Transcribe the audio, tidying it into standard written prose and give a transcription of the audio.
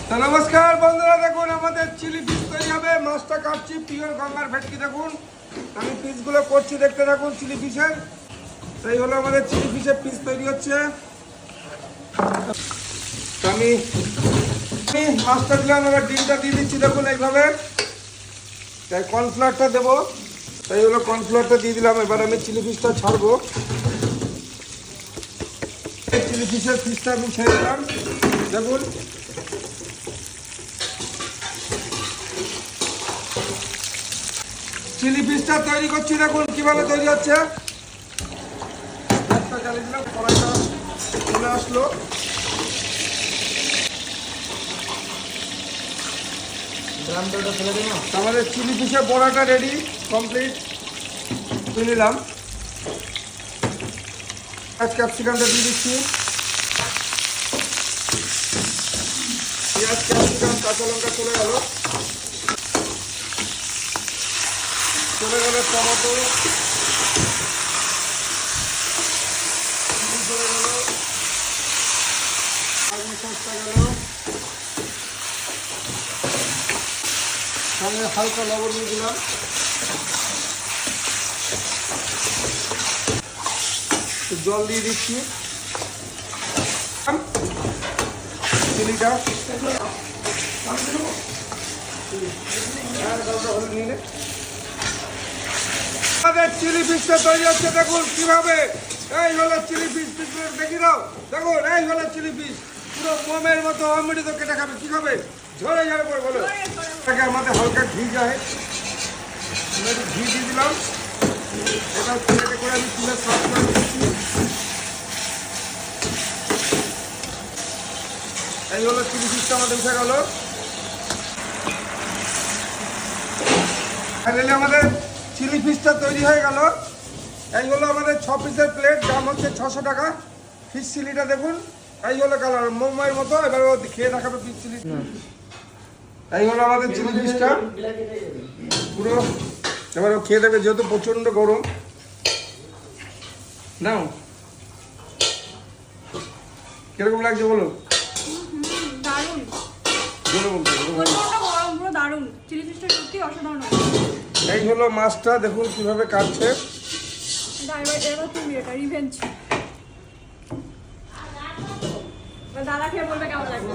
তো নমস্কার বন্ধুরা, দেখুন আমাদের চিলি ফিশ তৈরি হবে। মাছটা কাটছি, পিওর গঙ্গার ভেটকি। দেখুন আমি পিসগুলো করছি, দেখতে থাকুন। চিলি ফিশের এই হলো আমাদের চিলি ফিশের পিস তৈরি হচ্ছে। তো আমি মাছটা দিলাম, এবার ডিমটা দিয়ে দিচ্ছি। দেখুন এইভাবে তাই কর্নফ্লাওয়ারটা দেবো, তাই হলো কর্নফ্লাওয়ারটা দিয়ে দিলাম। এবার আমি চিলি ফিশটা ছাড়বো। চিলি ফিশের পিসটা আমি ছেড়ে দিলাম। দেখুন চিলি ফিশটা তৈরি করছি, দেখুন কিভাবে তৈরি হচ্ছে। গ্যাসটা জ্বালিয়ে দিলাম, কড়াইটা চলে আসলো। আমাদের চিলি ফিশের বড়াটা রেডি, কমপ্লিট। তুলে নিলাম। পেঁয়াজ ক্যাপসিকামটা দিয়ে দিচ্ছি। পেঁয়াজ ক্যাপসিকাম কাঁচা লঙ্কা চলে গেল টমেটো চলে গেল, আলু সসটা গেল, সঙ্গে হালকা লবণ দিয়ে দিলাম। জল দিয়ে দিচ্ছি। চিলিটা চিলি ফিশটা তৈরি হচ্ছে, দেখুন কিভাবে। এই হলো চিলি ফিশ, দেখি দাও। দেখুন এই হলো চিলি ফিশ, পুরো মোমের মতো অমৃত কেটে খাবে। কি খাবে? ঝরে যাবে পরে বলো। এটাকে আমাদের হালকা ঘি যায়, একটু ঘি দিয়ে দিলাম। এটা প্লেটে করে আমি তুলে সার্ভ করে দিচ্ছি। এই হলো চিলি ফিশটা আমাদের উঠে গেল। ফাইনালি আমাদের চিলি ফিশটা তৈরি হয়ে গেল। এই হলো আমাদের 6 পিসের প্লেট, দাম হচ্ছে 600 টাকা। ফিশ চিলিটা দেখুন, এই হলো কালার মোমের মতো। এবার ও খেয়ে দেখাবে ফিশ চিলি। এই হলো আমাদের চিলি ফিশটা পুরো। এবার ও খেয়ে দেবে, যেহেতু প্রচণ্ড গরম। নাও, কিরকম লাগছে বলো। দারুণ, পুরো দারুণ। চিলি ফিশটা সত্যি অসাধারণ। এই হলো মাছটা, দেখুন কিভাবে কাটছে। এবার তুমি এটা রিভেঞ্জ। দাদা খেয়ে বলবে কেমন লাগবে।